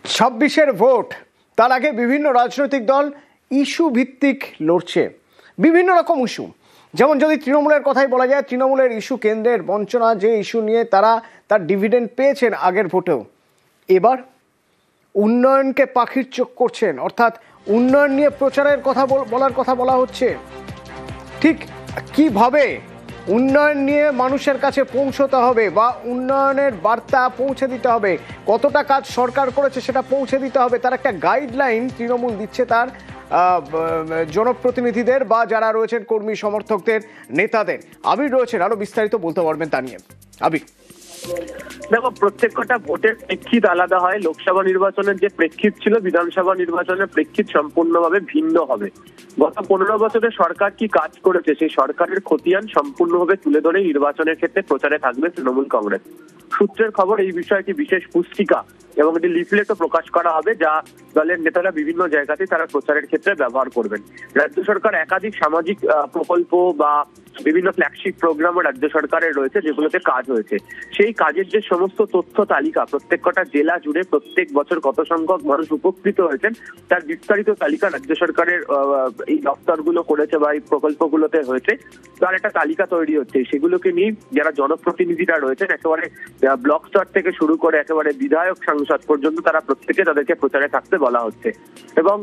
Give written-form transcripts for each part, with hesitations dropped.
26-এর vote, তার আগে বিভিন্ন রাজনৈতিক দল ইস্যু ভিত্তিক লড়ছে, বিভিন্ন রকম ইস্যু। যেমন যদি তৃণমূলের কথাই বলা যায়, তৃণমূলের ইস্যু কেন্দ্রের বঞ্চনা, যে ইস্যু নিয়ে তারা তার ডিভিডেন্ড পেয়েছেন আগের ভোটেও। এবার উন্নয়নকে পাখির চোখ করছেন, অর্থাৎ উন্নয়ন নিয়ে প্রচারের কথা বলার কথা বলা হচ্ছে। ঠিক কিভাবে উন্নয়ন নিয়ে মানুষের কাছে পৌঁছতে হবে বা উন্নয়নের বার্তা পৌঁছে দিতে হবে, কতটা কাজ সরকার করেছে সেটা পৌঁছে দিতে হবে, তার একটা গাইডলাইন তৃণমূল দিচ্ছে তার জনপ্রতিনিধিদের বা যারা রয়েছেন কর্মী সমর্থকদের, নেতাদের। আবির রয়েছেন, আরো বিস্তারিত বলতে পারবেন তা নিয়ে। আবির, দেখো, প্রত্যেকটা ভোটের প্রেক্ষিত আলাদা হয়। লোকসভা নির্বাচনের যে প্রেক্ষিত ছিল, বিধানসভা নির্বাচনের প্রেক্ষিত সম্পূর্ণভাবে ভিন্ন হবে। গত 15 বছরে সরকার কি কাজ করেছে সেই সরকারের খতিয়ান সম্পূর্ণভাবে তুলে ধরে নির্বাচনের ক্ষেত্রে প্রচারে থাকবে তৃণমূল কংগ্রেস। সূত্রের খবর, এই বিষয়টি বিশেষ পুস্তিকা এবং একটি লিফলেটও প্রকাশ করা হবে, যা দলের নেতারা বিভিন্ন জায়গাতে তারা প্রচারের ক্ষেত্রে ব্যবহার করবেন। রাজ্য সরকার একাধিক সামাজিক প্রকল্প বা বিভিন্ন ফ্ল্যাগশিপ প্রোগ্রামও রাজ্য সরকারের রয়েছে, যেগুলোতে কাজ হয়েছে। সেই কাজের যে সমস্ত তথ্য তালিকা, প্রত্যেকটা জেলা জুড়ে প্রত্যেক বছর কত সংখ্যক মানুষ উপকৃত হয়েছেন তার বিস্তারিত তালিকা রাজ্য সরকারের এই দপ্তরগুলো করেছে বা এই প্রকল্পগুলোতে হয়েছে, তার একটা তালিকা তৈরি হচ্ছে। সেগুলোকে নিয়ে যারা জনপ্রতিনিধিরা রয়েছেন, একেবারে ব্লক স্তর থেকে শুরু করে একেবারে বিধায়ক সাংসদ পর্যন্ত, তারা প্রত্যেকে তাদেরকে প্রচারে থাকতে বলা হচ্ছে। এবং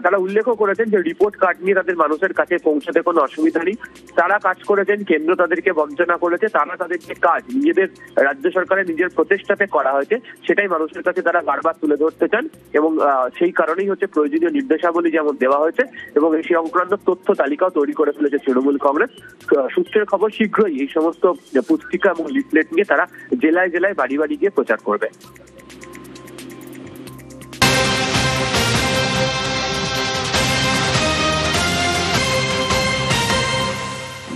তারা উল্লেখও করেছেন যে রিপোর্ট কার্ড নিয়ে তাদের মানুষের কাছে পৌঁছাতে কোনো অসুবিধা নেই। তারা কাজ করেছেন, কেন্দ্র তাদেরকে বঞ্চনা করেছে, তারা তাদের যে কাজ নিজেদের রাজ্য সরকারের নিজের প্রচেষ্টাতে করা হয়েছে সেটাই মানুষের কাছে তারা বারবার তুলে ধরতে চান। এবং সেই কারণেই হচ্ছে প্রয়োজনীয় নির্দেশাবলী যেমন দেওয়া হয়েছে এবং এই সংক্রান্ত তথ্য তালিকাও তৈরি করে ফেলেছে তৃণমূল কংগ্রেস। সূত্রের খবর, শীঘ্রই এই সমস্ত পুস্তিকা এবং লিফলেট নিয়ে তারা জেলায় জেলায় বাড়ি বাড়ি গিয়ে প্রচার করবে।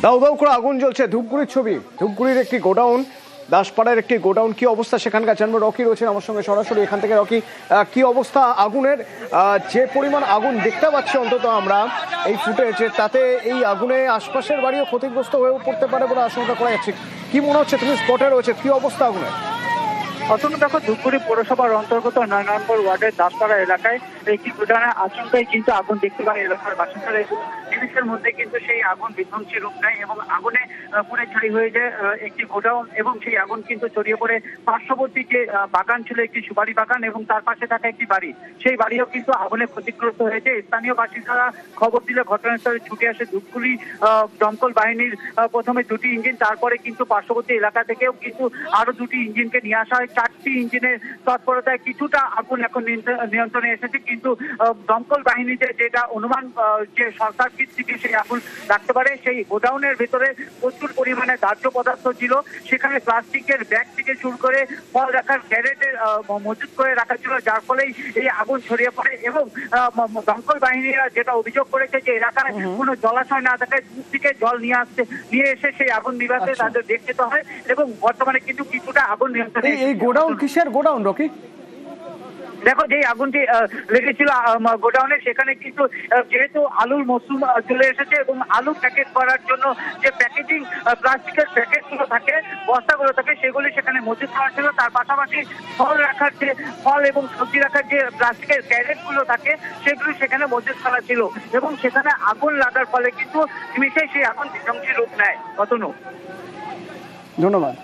দাউ দাউ করে আগুন জ্বলছে, ধূপগুড়ির ছবি। ধূপগুড়ির একটি গোডাউন, দাসপাড়ার একটি গোডাউন, কি অবস্থা সেখানকার জানবো। রকি রয়েছেন আমার সঙ্গে সরাসরি এখান থেকে। রকি, কি অবস্থা আগুনের? যে পরিমাণ আগুন দেখতে পাচ্ছি অন্তত আমরা এই ফুটেজে, তাতে এই আগুনে আশপাশের বাড়িও ক্ষতিগ্রস্ত হয়ে পড়তে পারে বলে আশঙ্কা করা যাচ্ছে। কি মনে হচ্ছে, তুমি স্পটে রয়েছে, কি অবস্থা আগুনের? অতনু, দেখো, ধূপগুড়ি পৌরসভার অন্তর্গত 9 নম্বর ওয়ার্ডের দাসপাড়া এলাকায় একটি গোডাউনের আচমকাই কিন্তু আগুন দেখতে পারে এলাকার বাসিন্দারা। এবং নিমিষের মধ্যে কিন্তু সেই আগুন বিধ্বংসী রূপ নেয় এবং আগুনে পুড়ে ছাই হয়ে যায় একটি গোডাউন। এবং সেই আগুন কিন্তু ছড়িয়ে পড়ে পার্শ্ববর্তী যে বাগান ছিল, একটি সুপারি বাগান, এবং তার পাশে থাকা একটি বাড়ি, সেই বাড়িও কিন্তু আগুনে ক্ষতিগ্রস্ত হয়েছে। স্থানীয় বাসিন্দারা খবর দিলে ঘটনাস্থলে ছুটে আসে ধূপগুড়ি দমকল বাহিনীর প্রথমে 2টি ইঞ্জিন, তারপরে কিন্তু পার্শ্ববর্তী এলাকা থেকেও কিন্তু আরো 2টি ইঞ্জিনকে নিয়ে আসা হয়। 4টি ইঞ্জিনের তৎপরতায় কিছুটা আগুন এখন নিয়ন্ত্রণে এসেছে, কিন্তু দমকল বাহিনীতে যেটা অনুমান যে সরকার থেকে সেই আগুন রাখতে পারে, সেই গোডাউনের ভেতরে প্রচুর পরিমাণে দাহ্য পদার্থ ছিল। সেখানে প্লাস্টিকের ব্যাগ থেকে শুরু করে ফল রাখার ক্যারেটে মজুত করে রাখা ছিল, যার ফলেই এই আগুন ছড়িয়ে পড়ে। এবং দমকল বাহিনীরা যেটা অভিযোগ করেছে যে এলাকায় কোনো জলাশয় না থাকায় দূর থেকে জল নিয়ে এসে সেই আগুন নিভাতে তাদের দেখতে হয়। এবং বর্তমানে কিন্তু কিছুটা আগুন নিয়ন্ত্রণে। এই গোডাউন কিসের গোডাউন, রকি? দেখো, যে আগুনটি লেগেছিল গোডাউনে, সেখানে কিন্তু যেহেতু আলুর মৌসুম চলে এসেছে এবং আলু প্যাকেট করার জন্য যে প্যাকেজিং প্লাস্টিকের প্যাকেটগুলো থাকে, বস্তাগুলো থাকে, সেগুলি সেখানে মজুত করা ছিল। তার পাশাপাশি ফল এবং সবজি রাখার যে প্লাস্টিকের ক্যারেটগুলো থাকে, সেগুলি সেখানে মজুত করা ছিল। এবং সেখানে আগুন লাগার ফলে কিন্তু নিমিষেই সেই আগুন বিধ্বংসী রূপ নেয়। অতনু, ধন্যবাদ।